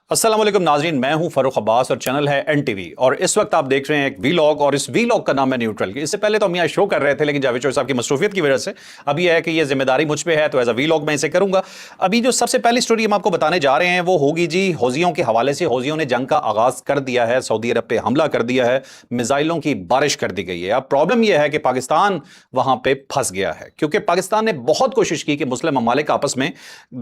अस्सलाम वालेकुम नाजरीन, मैं हूं फरूख अब्बास और चैनल है एनटीवी। और इस वक्त आप देख रहे हैं एक वीलॉग, और इस वीलॉग का नाम है न्यूट्रल। इससे पहले तो हम यहाँ शो कर रहे थे, लेकिन जावेद चौधरी साहब की मसरूफियत की वजह से अब यह है कि यह जिम्मेदारी मुझ पे है, तो एज अ वीलॉग मैं इसे करूंगा। अभी जो सबसे पहली स्टोरी हम आपको बताने जा रहे हैं वो होगी जी हौजियों के हवाले से। हौजियों ने जंग का आगाज कर दिया है, सऊदी अरब पे हमला कर दिया है, मिसाइलों की बारिश कर दी गई है। अब प्रॉब्लम यह है कि पाकिस्तान वहां पे फंस गया है, क्योंकि पाकिस्तान ने बहुत कोशिश की कि मुस्लिम ममालिक आपस में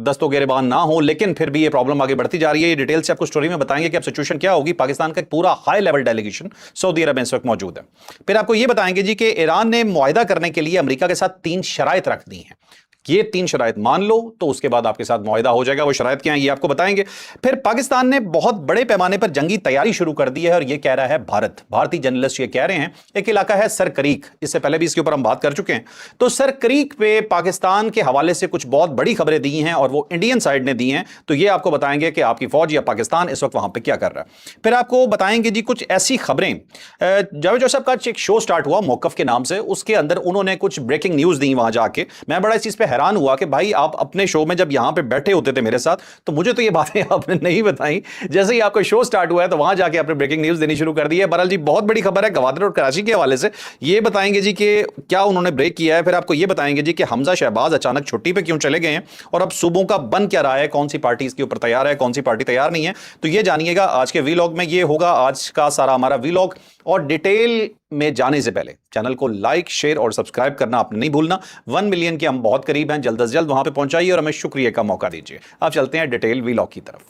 दस्तों गिरबान ना हो, लेकिन फिर भी यह प्रॉब्लम आगे बढ़ती जा रही है। ये डिटेल से आपको स्टोरी में बताएंगे कि अब सिचुएशन क्या होगी। पाकिस्तान का एक पूरा हाई लेवल डेलीगेशन सऊदी अरब में इस वक्त मौजूद है। फिर आपको यह बताएंगे जी कि ईरान ने मुआहिदा करने के लिए अमेरिका के साथ 3 शराइत रख दी हैं। ये 3 शराइत मान लो तो उसके बाद आपके साथ मुआहिदा हो जाएगा। वो शराइत क्या है ये आपको बताएंगे। फिर पाकिस्तान ने बहुत बड़े पैमाने पर जंगी तैयारी शुरू कर दी है, और ये कह रहा है भारतीय जर्नलिस्ट ये कह रहे हैं, एक इलाका है सर क्रीक, इससे पहले भी इसके ऊपर हम बात कर चुके हैं। तो सर क्रीक पे पाकिस्तान के हवाले से कुछ बहुत बड़ी खबरें दी हैं, और वो इंडियन साइड ने दी हैं। तो ये आपको बताएंगे कि आपकी फौज या पाकिस्तान इस वक्त वहां पर क्या कर रहा है। फिर आपको बताएंगे जी कुछ ऐसी खबरें, जावेद जोसेफ का एक शो स्टार्ट हुआ मौकफ के नाम से, उसके अंदर उन्होंने कुछ ब्रेकिंग न्यूज दी वहां जाके। मैं बड़ा इस चीज पे हैरान हुआ कि भाई आप अपने शो में जब यहां पे बैठे होते थे मेरे साथ, तो मुझे तो ये बातें आपने नहीं बताई। जैसे ही आपका शो स्टार्ट हुआ है तो वहां जाके आपने ब्रेकिंग न्यूज देनी शुरू कर दी है। बहरहाल जी बहुत बड़ी खबर है गवादर और कराची के हवाले से, ये बताएंगे जी कि क्या उन्होंने ब्रेक किया है। फिर आपको ये बताएंगे जी कि हमजा शहबाज अचानक छुट्टी पे क्यों चले गए हैं, और अब सूबों का बन क्या रहा है, कौन सी पार्टी इसके ऊपर तैयार है, कौन सी पार्टी तैयार नहीं है। तो ये जानिएगा आज के वीलॉग में। ये होगा आज का सारा हमारा वीलॉग। और डिटेल में जाने से पहले चैनल को लाइक, शेयर और सब्सक्राइब करना आपने नहीं भूलना। 1 मिलियन के हम बहुत करीब हैं, जल्द से जल्द वहां पे पहुंचाइए और हमें शुक्रिया का मौका दीजिए। अब चलते हैं डिटेल वीलॉग की तरफ।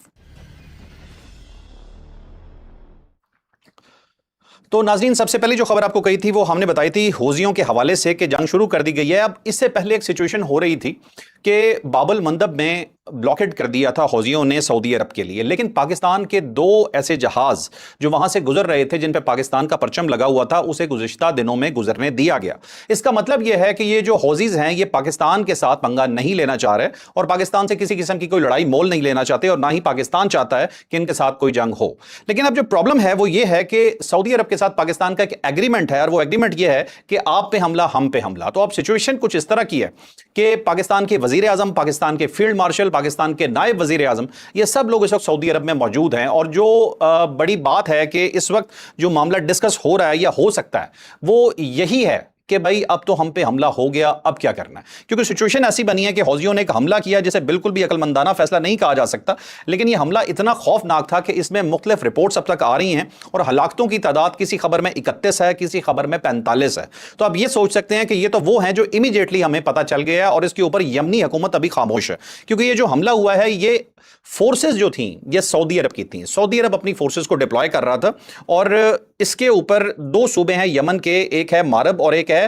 तो नाज़रीन, सबसे पहले जो खबर आपको कही थी वो हमने बताई थी हौजियों के हवाले से कि जंग शुरू कर दी गई है। अब इससे पहले एक सिचुएशन हो रही थी कि बाबल मंदब में ब्लॉकेट कर दिया था हौजियों ने सऊदी अरब के लिए, लेकिन पाकिस्तान के 2 ऐसे जहाज जो वहां से गुजर रहे थे जिन पे पाकिस्तान का परचम लगा हुआ था, उसे गुज़िश्ता दिनों में गुजरने दिया गया। इसका मतलब यह है कि ये जो हौजीज हैं ये पाकिस्तान के साथ पंगा नहीं लेना चाह रहे, और पाकिस्तान से किसी किस्म की कोई लड़ाई मोल नहीं लेना चाहते, और ना ही पाकिस्तान चाहता है कि इनके साथ कोई जंग हो। लेकिन अब जो प्रॉब्लम है वो ये है कि सऊदी अरब के साथ पाकिस्तान का एक एग्रीमेंट है, और वो एग्रीमेंट ये है कि आप पे हमला हम पे हमला। तो अब सिचुएशन कुछ इस तरह की है कि पाकिस्तान के वजीर आजम, पाकिस्तान के फील्ड मार्शल, पाकिस्तान के नायब वजीर आजम, ये सब लोग इस वक्त सऊदी अरब में मौजूद हैं। और जो बड़ी बात है कि इस वक्त जो मामला डिस्कस हो रहा है या हो सकता है वो यही है कि भाई अब तो हम पे हमला हो गया, अब क्या करना है। क्योंकि सिचुएशन ऐसी बनी है कि हौजियों ने एक हमला किया जिसे बिल्कुल भी अकलमंदाना फैसला नहीं कहा जा सकता, लेकिन यह हमला इतना खौफनाक था कि इसमें मुख्तलिफ रिपोर्ट्स अब तक आ रही हैं, और हलाकतों की तादाद किसी खबर में 31 है, किसी खबर में 45 है। तो आप ये सोच सकते हैं कि ये तो वो हैं जो इमीडिएटली हमें पता चल गया, और इसके ऊपर यमनी हुकूमत अभी खामोश है। क्योंकि ये जो हमला हुआ है ये फोर्सेस जो थी ये सऊदी अरब की थी। सऊदी अरब अपनी फोर्सेस को डिप्लॉय कर रहा था, और इसके ऊपर 2 सूबे हैं यमन के, एक है मारब और एक है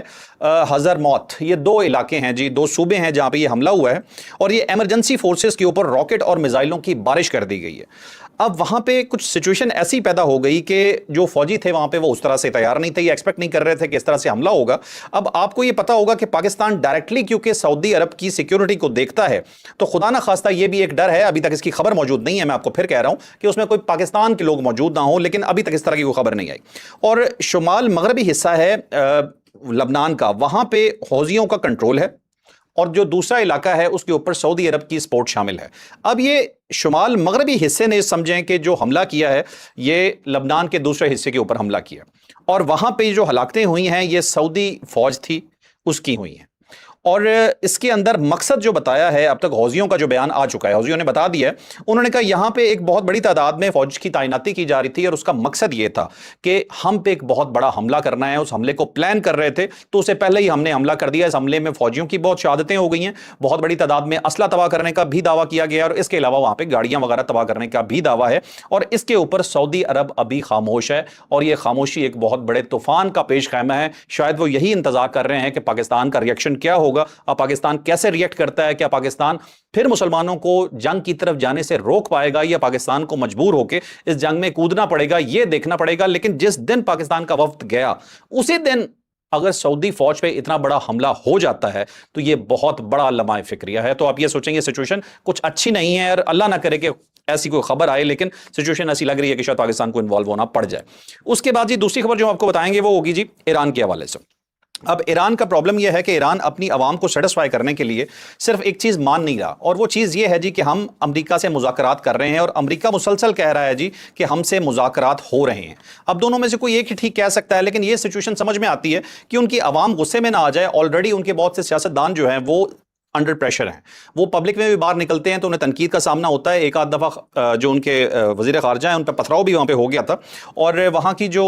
हजरमौत। ये 2 इलाके हैं जी, 2 सूबे हैं जहां पे ये हमला हुआ है, और ये इमरजेंसी फोर्सेस के ऊपर रॉकेट और मिसाइलों की बारिश कर दी गई है। अब वहां पे कुछ सिचुएशन ऐसी पैदा हो गई कि जो फौजी थे वहां पे वो उस तरह से तैयार नहीं थे, ये एक्सपेक्ट नहीं कर रहे थे कि इस तरह से हमला होगा। अब आपको ये पता होगा कि पाकिस्तान डायरेक्टली क्योंकि सऊदी अरब की सिक्योरिटी को देखता है, तो खुदा ना खास्ता ये भी एक डर है, अभी तक इसकी खबर मौजूद नहीं है, मैं आपको फिर कह रहा हूं कि उसमें कोई पाकिस्तान के लोग मौजूद ना हो, लेकिन अभी तक इस तरह की कोई खबर नहीं आई। और शुमाल मगरबी हिस्सा है लबनान का, वहां पे हौजियों का कंट्रोल है, और जो दूसरा इलाका है उसके ऊपर सऊदी अरब की सपोर्ट शामिल है। अब ये शुमाल मगरबी हिस्से ने समझें कि जो हमला किया है ये लबनान के दूसरे हिस्से के ऊपर हमला किया, और वहां पे जो हलाकतें हुई हैं ये सऊदी फौज थी उसकी हुई हैं। और इसके अंदर मकसद जो बताया है, अब तक हौजियों का जो बयान आ चुका है, हौजियों ने बता दिया है, उन्होंने कहा यहां पे एक बहुत बड़ी तादाद में फौज की तैनाती की जा रही थी, और उसका मकसद ये था कि हम पे एक बहुत बड़ा हमला करना है। उस हमले को प्लान कर रहे थे, तो उससे पहले ही हमने हमला कर दिया। इस हमले में फौजियों की बहुत शहादतें हो गई हैं, बहुत बड़ी तादाद में असला तबाह करने का भी दावा किया गया, और इसके अलावा वहां पर गाड़ियां वगैरह तबाह करने का भी दावा है। और इसके ऊपर सऊदी अरब अभी खामोश है, और यह खामोशी एक बहुत बड़े तूफान का पेश खैमा है। शायद वो यही इंतजार कर रहे हैं कि पाकिस्तान का रिएक्शन क्या होगा, और पाकिस्तान कैसे रिएक्ट करता है। क्या पाकिस्तान फिर मुसलमानों को जंग की तरफ जाने से रोक पाएगा, या पाकिस्तान को मजबूर होकर इस जंग में कूदना पड़ेगा, यह देखना पड़ेगा। लेकिन जिस दिन पाकिस्तान का वफ्द गया उसी दिन अगर सऊदी फौज पे इतना बड़ा हमला हो जाता है तो यह बहुत बड़ा लम्हा फिक्रिया है। तो आप ये सोचेंगे सिचुएशन कुछ अच्छी नहीं है, और अल्लाह ना करे कि ऐसी कोई खबर आए, लेकिन सिचुएशन ऐसी लग रही है कि शायद पाकिस्तान को इन्वॉल्व होना पड़ जाए। उसके बाद जी दूसरी खबर जो आपको बताएंगे वो होगी जी ईरान के हवाले से। अब ईरान का प्रॉब्लम यह है कि ईरान अपनी आवाम को सेटिस्फाई करने के लिए सिर्फ एक चीज मान नहीं रहा, और वो चीज ये है जी कि हम अमेरिका से मुज़ाकरात कर रहे हैं और अमेरिका मुसलसल कह रहा है जी कि हमसे मुज़ाकरात हो रहे हैं। अब दोनों में से कोई एक ही ठीक कह सकता है, लेकिन ये सिचुएशन समझ में आती है कि उनकी आवाम गुस्से में ना आ जाए। ऑलरेडी उनके बहुत से सियासतदान जो हैं वो अंडर प्रेशर हैं, वो पब्लिक में भी बाहर निकलते हैं तो उन्हें तनकीद का सामना होता है। एक आध दफ़ा जो उनके वज़ीर ख़ारजा हैं उन पर पथराव भी वहाँ पे हो गया था, और वहाँ की जो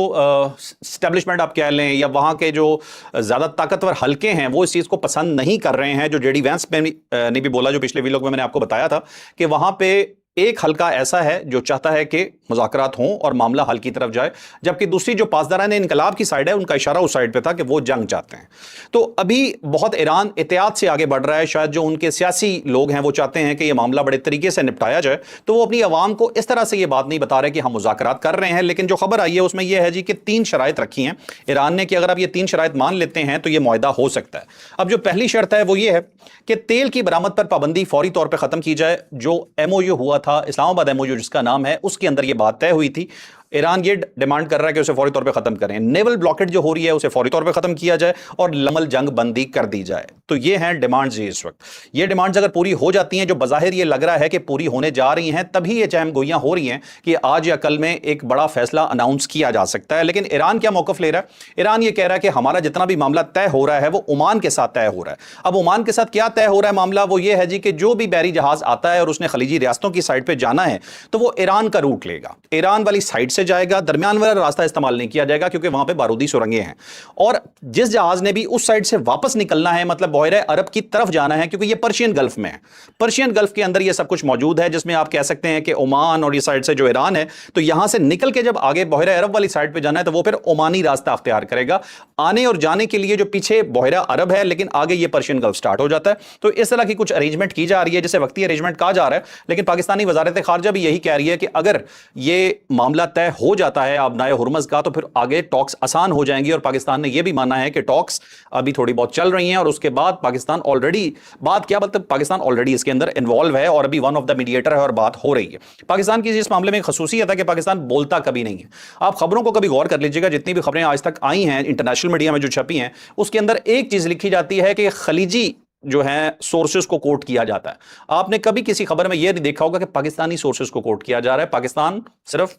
स्टैब्लिशमेंट आप कह लें या वहाँ के जो ज़्यादा ताकतवर हलके हैं वो इस चीज़ को पसंद नहीं कर रहे हैं। जो जेडी वैंस ने भी बोला, जो पिछले वीलॉग में मैंने आपको बताया था कि वहाँ पे एक हल्का ऐसा है जो चाहता है कि मुज़ाकरात हों और मामला हल की तरफ जाए, जबकि दूसरी जो पासदारान इनकलाब की साइड है उनका इशारा उस साइड पे था कि वो जंग चाहते हैं। तो अभी बहुत ईरान एहतियात से आगे बढ़ रहा है। शायद जो उनके सियासी लोग हैं वो चाहते हैं कि यह मामला बड़े तरीके से निपटाया जाए, तो वो अपनी आवाम को इस तरह से ये बात नहीं बता रहे कि हम मुज़ाकरात कर रहे हैं। लेकिन जो खबर आई है उसमें यह है जी कि 3 शराइत रखी हैं ईरान ने कि अगर आप ये 3 शराइत मान लेते हैं तो ये मुआहदा हो सकता है। अब जो पहली शर्त है वो ये है कि तेल की बरामद पर पाबंदी फौरी तौर पर खत्म की जाए। जो MOU हुआ था, इस्लामाबाद MOU जिसका नाम है, उसके अंदर ये बात तय हुई थी। ईरान ये डिमांड कर रहा है कि उसे फौरी तौर पे खत्म करें। नेवल ब्लॉकेट जो हो रही है उसे फौरी तौर पे खत्म किया जाए और लमल जंग बंदी कर दी जाए। तो ये हैं डिमांड्स जी इस वक्त। ये डिमांड्स अगर पूरी हो जाती हैं, जो बज़ाहिर ये लग रहा है कि पूरी होने जा रही हैं, तभी ये चहम गोइयां हो रही हैं कि आज या कल में एक बड़ा फैसला अनाउंस किया जा सकता है। लेकिन ईरान क्या मौकफ ले रहा है? ईरान ये कह रहा है कि हमारा जितना भी मामला तय हो रहा है वो ओमान के साथ तय हो रहा है। अब ओमान के साथ क्या तय हो रहा है मामला? वो ये है जी कि जो भी बैरी जहाज आता है और उसने खलीजी रियासतों की साइड पर जाना है तो वो ईरान का रूट लेगा, ईरान वाली साइड से जाएगा, दरमियान वाला रास्ता इस्तेमाल नहीं किया जाएगा क्योंकि वहां पे बारूदी सुरंगें हैं। और जिस जहाज ने भी उस साइड से वापस निकलना है, मतलब बहरे अरब की तरफ जाना है, क्योंकि ये पर्शियन गल्फ में है, पर्शियन गल्फ के अंदर ये सब कुछ मौजूद है, जिसमें आप कह सकते हैं कि ओमान और ये साइड से जो ईरान है, तो यहां से निकल के जब आगे बहरे अरब वाली साइड पे जाना है तो वो फिर ओमानी रास्ता अख्तियार करेगा आने और जाने के लिए। जो पीछे बहरा अरब है लेकिन आगे ये पर्शियन गल्फ स्टार्ट हो जाता है। तो इस तरह की कुछ अरेंजमेंट की जा रही है जिसे वक्ती अरेंजमेंट कहा जा रहा है। लेकिन पाकिस्तानी वजारत खारजा भी यही कह रही है कि अगर ये मामला तय हो जाता है नाए हुर्मज़ का, तो फिर आगे टॉक्स आसान हो जाएंगी। और पाकिस्तान ने यह भी माना है कि टॉक्स अभी थोड़ी बहुत चल रही हैं और उसके बाद पाकिस्तान ऑलरेडी, बात क्या मतलब, पाकिस्तान ऑलरेडी इसके अंदर इन्वॉल्व है और अभी वन ऑफ द मीडिएटर है और बात हो रही है। पाकिस्तान की इस मामले में खसूसियत है कि पाकिस्तान बोलता कभी नहीं है। आप खबरों को कभी गौर कर लीजिएगा, जितनी भी खबरें आज तक आई हैं इंटरनेशनल मीडिया में जो छपी हैं, उसके अंदर एक चीज लिखी जाती है कि खलीजी जो है सोर्सेस को कोट किया जाता है। आपने कभी किसी खबर में यह नहीं देखा होगा कि पाकिस्तानी सोर्सेस को कोट किया जा रहा है। पाकिस्तान सिर्फ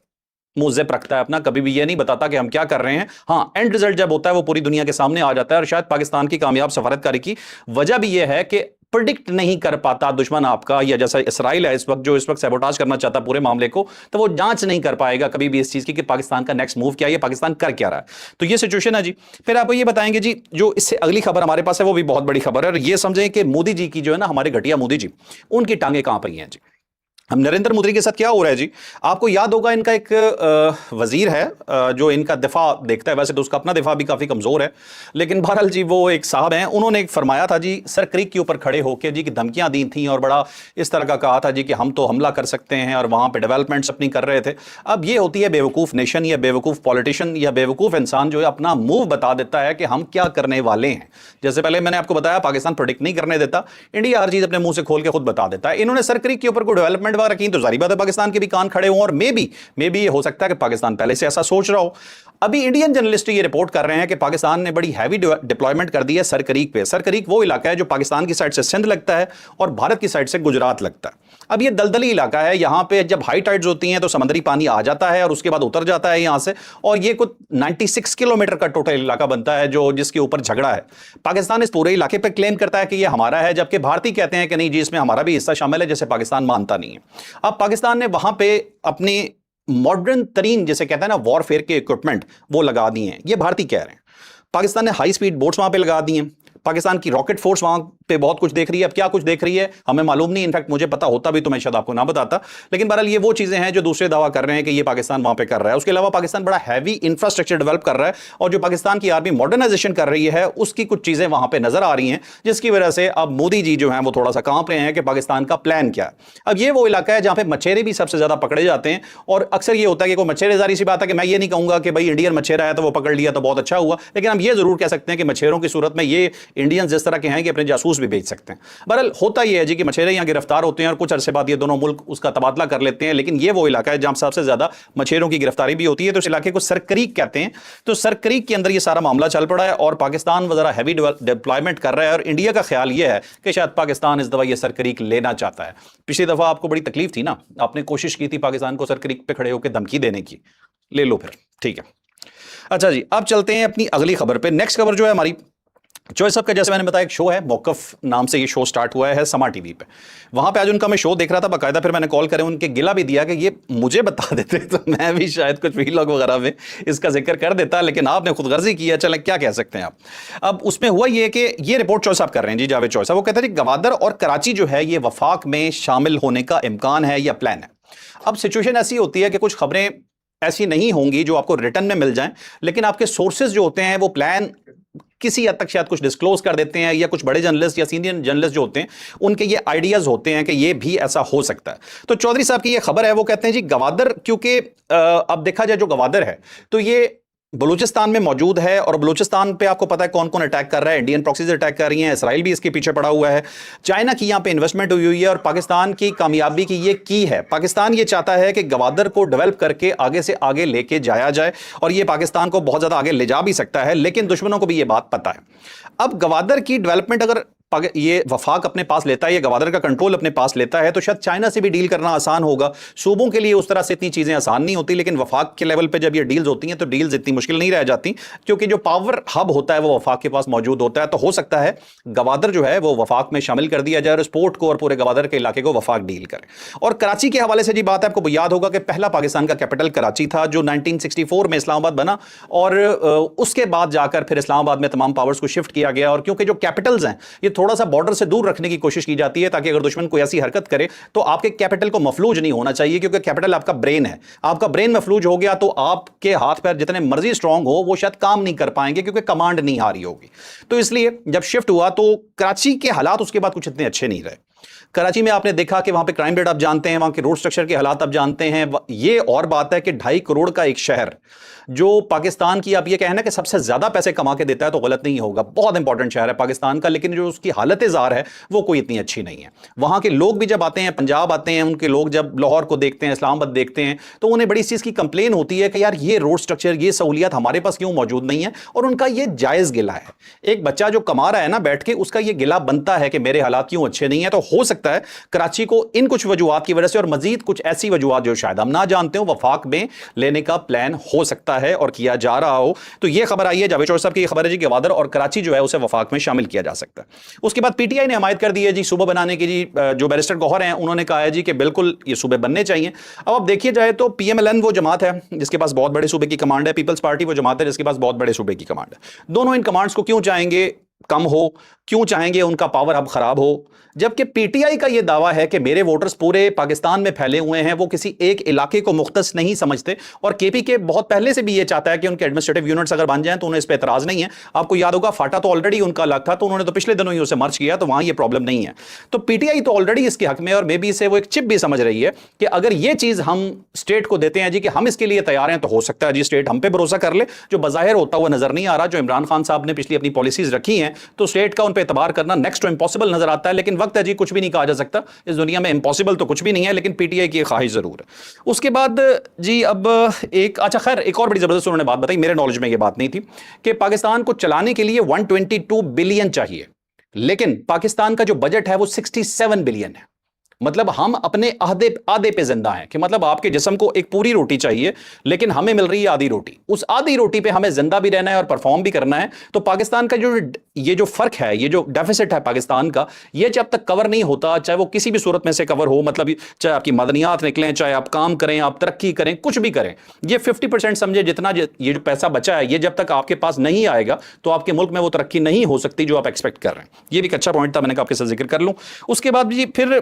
मुज़्ज़िब रखता है अपना, कभी भी ये नहीं बताता कि हम क्या कर रहे हैं। हाँ, एंड रिजल्ट जब होता है वो पूरी दुनिया के सामने आ जाता है। और शायद पाकिस्तान की कामयाब सफारतकारी की वजह भी यह है कि प्रिडिक्ट नहीं कर पाता दुश्मन आपका, या जैसा इसराइल है इस वक्त, जो इस वक्त सैबोटाज करना चाहता है पूरे मामले को, तो वो जांच नहीं कर पाएगा कभी भी इस चीज की कि पाकिस्तान का नेक्स्ट मूव क्या है, पाकिस्तान कर क्या रहा है। तो ये सिचुएशन है जी। फिर आपको ये बताएंगे जी, जो इससे अगली खबर हमारे पास है वो भी बहुत बड़ी खबर है। और ये समझें कि मोदी जी की जो है ना, हमारे घटिया मोदी जी, उनकी टांगे कहां पर हैं जी। हम नरेंद्र मोदी के साथ क्या हो रहा है जी, आपको याद होगा इनका एक वजीर है जो इनका दिफा देखता है। वैसे तो उसका अपना दिफा भी काफ़ी कमज़ोर है, लेकिन बहरहाल जी वो एक साहब हैं, उन्होंने एक फरमाया था जी, सर क्रीक के ऊपर खड़े होकर जी की धमकियां दी थी और बड़ा इस तरह का कहा था जी कि हम तो हमला कर सकते हैं और वहाँ पर डेवलपमेंट्स अपनी कर रहे थे। अब ये होती है बेवकूफ़ नेशन या बेवकूफ़ पॉलिटिशियन या बेवकूफ़ इंसान जो है अपना मूव बता देता है कि हम क्या करने वाले हैं। जैसे पहले मैंने आपको बताया पाकिस्तान प्रोडिक्ट नहीं करने देता, इंडिया हर चीज़ अपने मुंह से खोल के खुद बता देता है। इन्होंने सर क्रीक के ऊपर कोई डेवलपमेंट रखी तो जारी बात है पाकिस्तान के भी कान खड़े हों, और मे बी ये हो सकता है कि पाकिस्तान पहले से ऐसा सोच रहा हो। अभी इंडियन जर्नलिस्ट ये रिपोर्ट कर रहे हैं कि पाकिस्तान ने बड़ी हैवी डिप्लॉयमेंट कर दी है सर क्रीक पे। सर क्रीक वो इलाका है जो पाकिस्तान की साइड से सिंध लगता है और भारत की साइड से गुजरात लगता है। अब ये दलदली इलाका है, यहां पे जब हाई टाइड्स होती हैं तो समुद्री पानी आ जाता है और उसके बाद उतर जाता है यहां से, और ये कुछ 96 किलोमीटर का टोटल इलाका बनता है जो जिसके ऊपर झगड़ा है। पाकिस्तान इस पूरे इलाके पर क्लेम करता है कि ये हमारा है, जबकि भारतीय कहते हैं कि नहीं जी इसमें हमारा भी हिस्सा शामिल है, जैसे पाकिस्तान मानता नहीं है। अब पाकिस्तान ने वहां पे अपनी मॉडर्न तरीन जिसे कहते हैं ना वॉरफेयर के इक्विपमेंट वो लगा दिए हैं, ये भारतीय कह रहे हैं। पाकिस्तान ने हाई स्पीड बोट्स वहां पे लगा दी हैं, पाकिस्तान की रॉकेट फोर्स वहां पे बहुत कुछ देख रही है। अब क्या कुछ देख रही है हमें मालूम नहीं, इनफैक्ट मुझे पता होता भी तो मैं शायद आपको ना बताता, लेकिन बहरहाल ये वो चीजें हैं जो दूसरे दावा कर रहे हैं कि ये पाकिस्तान वहां पे कर रहा है। उसके अलावा पाकिस्तान बड़ा हैवी इंफ्रास्ट्रक्चर डेवलप कर रहा है और जो पाकिस्तान की आर्मी मॉडर्नाइजेशन कर रही है उसकी कुछ चीजें वहां पे नजर आ रही हैं, जिसकी वजह से अब मोदी जी जो है वो थोड़ा सा कांप रहे हैं कि पाकिस्तान का प्लान क्या है। अब ये वो इलाका है जहां पे मछेरे भी सबसे ज्यादा पकड़े जाते हैं, और अक्सर ये होता है कि कोई मछेरे, जारी सी बात है कि मैं ये नहीं कहूंगा कि भाई इंडियन मछेरा है तो वो पकड़ लिया तो बहुत अच्छा हुआ, लेकिन हम ये जरूर कह सकते हैं कि मछेरों की सूरत में ये इंडियन जिस तरह के हैं कि अपने जासूस भी भेज सकते हैं। बहरहाल होता यह है जी कि मछेरे यहाँ गिरफ्तार होते हैं और कुछ अरसे बाद ये दोनों मुल्क उसका तबादला कर लेते हैं, लेकिन ये वो इलाका है जहां सबसे ज्यादा मछेरों की गिरफ्तारी भी होती है। तो इस इलाके को सरक्रीक कहते हैं। तो सरक्रीक के अंदर ये सारा मामला चल पड़ा है और पाकिस्तान वजरा हैवी डिप्लॉयमेंट कर रहा है और इंडिया का ख्याल यह है कि शायद पाकिस्तान इस दफा ये सरक्रीक लेना चाहता है। पिछली दफा आपको बड़ी तकलीफ थी ना, आपने कोशिश की थी पाकिस्तान को सरक्रीक पे खड़े होकर धमकी देने की, ले लो फिर, ठीक है। अच्छा जी, अब चलते हैं अपनी अगली खबर पे। नेक्स्ट खबर जो है हमारी चॉइस अप का, जैसे मैंने बताया एक शो है मौकफ नाम से, ये शो स्टार्ट हुआ है समा टीवी पे। वहां पे आज उनका मैं शो देख रहा था बाकायदा, फिर मैंने कॉल करे उनके गिला भी दिया कि ये मुझे बता देते तो मैं भी शायद कुछ वीलॉग वगैरह में इसका जिक्र कर देता, लेकिन आपने खुदगर्जी किया, चले क्या कह सकते हैं आप। अब उसमें हुआ ये कि ये रिपोर्ट चॉइस आप कर रहे हैं जी, जावेद चॉइस, वो कहते हैं गवादर और कराची जो है ये वफाक में शामिल होने का इम्कान है या प्लान है। अब सिचुएशन ऐसी होती है कि कुछ खबरें ऐसी नहीं होंगी जो आपको रिटर्न में मिल जाएं, लेकिन आपके सोर्सेज जो होते हैं वो प्लान किसी हद तक शायद कुछ डिस्क्लोज कर देते हैं, या कुछ बड़े जर्नलिस्ट या सीनियर जर्नलिस्ट जो होते हैं उनके ये आइडियाज होते हैं कि ये भी ऐसा हो सकता है। तो चौधरी साहब की ये खबर है, वो कहते हैं जी गवादर, क्योंकि अब देखा जाए जो गवादर है तो ये बलूचिस्तान में मौजूद है और बलूचिस्तान पे आपको पता है कौन कौन अटैक कर रहा है, इंडियन प्रॉक्सीज अटैक कर रही हैं, इसराइल भी इसके पीछे पड़ा हुआ है, चाइना की यहाँ पे इन्वेस्टमेंट हुई हुई है और पाकिस्तान की कामयाबी की ये की है। पाकिस्तान ये चाहता है कि गवादर को डेवलप करके आगे से आगे लेके जाया जाए और ये पाकिस्तान को बहुत ज़्यादा आगे ले जा भी सकता है, लेकिन दुश्मनों को भी ये बात पता है। अब गवादर की डेवलपमेंट अगर ये वफाक अपने पास लेता है, ये गवादर का कंट्रोल अपने पास लेता है, तो शायद चाइना से भी डील करना आसान होगा। सूबों के लिए उस तरह से इतनी चीजें आसान नहीं होती, लेकिन वफाक के लेवल पे जब ये डील्स होती हैं तो डील्स इतनी मुश्किल नहीं रह जाती, क्योंकि जो पावर हब होता है वो वफाक के पास मौजूद होता है। तो हो सकता है गवादर जो है वो वफाक में शामिल कर दिया जाए और स्पोर्ट को और पूरे गवादर के इलाके को वफाक डील करे। और कराची के हवाले से जी बात है, आपको याद होगा कि पहला पाकिस्तान का कैपिटल कराची था जो 1964 में इस्लामाबाद बना और उसके बाद जाकर फिर इस्लामाबाद में तमाम पावर्स को शिफ्ट किया गया। और क्योंकि जो कैपिटल्स हैं ये थोड़ा सा बॉर्डर से दूर रखने की कोशिश की जाती है ताकि अगर दुश्मन कोई ऐसी हरकत करे तो आपके कैपिटल को मफलूज नहीं होना चाहिए, क्योंकि कैपिटल आपका ब्रेन है। आपका ब्रेन मफलूज हो गया तो आपके हाथ पैर जितने मर्जी स्ट्रांग हो वो शायद काम नहीं कर पाएंगे, क्योंकि कमांड नहीं आ रही होगी। तो इसलिए जब शिफ्ट हुआ तो कराची के हालात उसके बाद कुछ इतने अच्छे नहीं रहे। कराची में आपने देखा कि वहां पे क्राइम रेट आप जानते हैं, वहां के रोड स्ट्रक्चर के हालात आप जानते हैं। ये और बात है कि 2.5 करोड़ का एक शहर जो पाकिस्तान की, आप ये कहना कि सबसे ज्यादा पैसे कमा के देता है तो गलत नहीं होगा, बहुत इंपॉर्टेंट शहर है पाकिस्तान का, लेकिन जो उसकी हालत ज़ार है वो कोई इतनी अच्छी नहीं है। वहां के लोग भी जब आते हैं, पंजाब आते हैं, उनके लोग जब लाहौर को देखते हैं, इस्लामाबाद देखते हैं, तो उन्हें बड़ी चीज़ की कंप्लेन होती है कि यार ये रोड स्ट्रक्चर, ये सहूलियत हमारे पास क्यों मौजूद नहीं है। और उनका ये जायज़ गिला है। एक बच्चा जो कमा रहा है ना बैठ के, उसका ये गिला बनता है कि मेरे हालात क्यों अच्छे नहीं है। तो हो सकता है कराची को इन कुछ वजूहात की वजह से और मजीद कुछ ऐसी वजूहात जो शायद हम ना जानते हो, वफाक में लेने का प्लान हो सकता है और किया जा रहा हो। तो यह खबर आई है, जावेद चौधरी साहब की खबर है जी, गवादर और कराची जो है उसे वफाक में शामिल किया जा सकता है। उसके बाद पीटीआई ने हमायत कर दी है जी सूबा बनाने की जी। जो बैरिस्टर गौहर हैं उन्होंने कहा है जी कि बिल्कुल ये सूबे बनने चाहिए। अब आप देखिए जाए तो पीएमएलएन वो जमात है जिसके पास बहुत बड़े सूबे की कमांड है, पीपल्स पार्टी वो जमात है जिसके पास बहुत बड़े सूबे की कमांड है। दोनों इन कमांड्स को क्यों चाहेंगे कम हो, क्यों चाहेंगे उनका पावर अब खराब हो, जबकि पीटीआई का यह दावा है कि मेरे वोटर्स पूरे पाकिस्तान में फैले हुए हैं, वो किसी एक इलाके को मुख्तस नहीं समझते। और केपीके बहुत पहले से भी ये चाहता है कि उनके एडमिनिस्ट्रेटिव यूनिट्स अगर बन जाएं तो उन्हें इस पर एतराज नहीं है। आपको याद होगा फाटा तो ऑलरेडी उनका अलग था, तो उन्होंने तो पिछले दिनों ही उसे मर्ज किया, तो वहां ये प्रॉब्लम नहीं है। तो पीटीआई तो ऑलरेडी इसके हक में और मे बी इसे वो एक चिप भी समझ रही है कि अगर ये चीज हम स्टेट को देते हैं जी कि हम इसके लिए तैयार हैं, तो हो सकता है जी स्टेट हम पे भरोसा कर ले, जो बज़ाहिर होता हुआ नजर नहीं आ रहा। जो इमरान खान साहब ने पिछली अपनी पॉलिसीज रखी हैं तो स्टेट का उन पर एतबार करना नेक्स्ट टू इम्पॉसिबल नजर आता है। लेकिन वक्त है जी, कुछ भी नहीं कहा जा सकता इस दुनिया में, इम्पॉसिबल तो कुछ भी नहीं है, लेकिन पीटीआई की ख्वाहिश जरूर है। उसके बाद जी अब एक अच्छा खैर एक और बड़ी जबरदस्त उन्होंने बात बताई, मेरे नॉलेज में ये बात नहीं थी, कि पाकिस्तान को चलाने के लिए 122 बिलियन चाहिए, लेकिन पाकिस्तान का जो बजट है वो 67 बिलियन है। मतलब हम अपने आधे पे जिंदा हैं, कि मतलब आपके जिस्म को एक पूरी रोटी चाहिए लेकिन हमें मिल रही है आधी रोटी। उस आधी रोटी पे हमें जिंदा भी रहना है और परफॉर्म भी करना है। तो पाकिस्तान का जो फर्क है, ये जो डेफिसिट है पाकिस्तान का, ये जब तक कवर नहीं होता, चाहे वो किसी भी सूरत में से कवर हो, मतलब चाहे आपकी मदनियात निकलें, चाहे आप काम करें, आप तरक्की करें, कुछ भी करें, ये 50% समझे जितना ये जो पैसा बचा है, ये जब तक आपके पास नहीं आएगा तो आपके मुल्क में वो तरक्की नहीं हो सकती जो आप एक्सपेक्ट कर रहे हैं। ये भी एक अच्छा पॉइंट था, मैंने कहा आपके साथ जिक्र कर लूं। उसके बाद भी फिर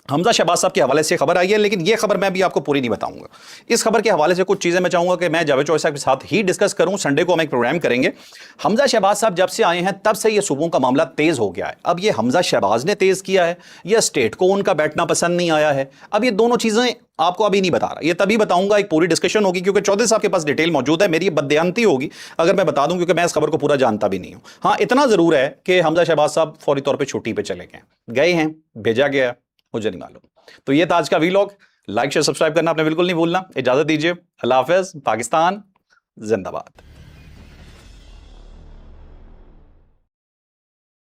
हमजा शहबाज साहब के हवाले से खबर आई है, लेकिन ये खबर मैं भी आपको पूरी नहीं बताऊंगा। इस खबर के हवाले से कुछ चीजें मैं चाहूंगा कि मैं जावेद चौधरी साहब के साथ ही डिस्कस करूं। संडे को हम एक प्रोग्राम करेंगे। हमजा शहबाज साहब जब से आए हैं तब से ये सूबों का मामला तेज हो गया है। अब ये हमजा शहबाज ने तेज किया है या स्टेट को उनका बैठना पसंद नहीं आया है, अब ये दोनों चीजें आपको अभी नहीं बता रहा, ये तभी बताऊंगा, एक पूरी डिस्कशन होगी, क्योंकि चौधरी साहब के पास डिटेल मौजूद है। मेरी बदयांती होगी अगर मैं बता दूं, क्योंकि मैं इस खबर को पूरा जानता भी नहीं हूं। हाँ, इतना जरूर है कि हमजा शहबाज साहब फौरी तौर पर छुट्टी पर चले गए हैं, भेजा गया, मुझे नहीं मालूम। तो ये था आज का वीलॉग। लाइक शेयर सब्सक्राइब करना आपने बिल्कुल नहीं भूलना। इजाजत दीजिए, अल्लाह हाफिज, पाकिस्तान जिंदाबाद।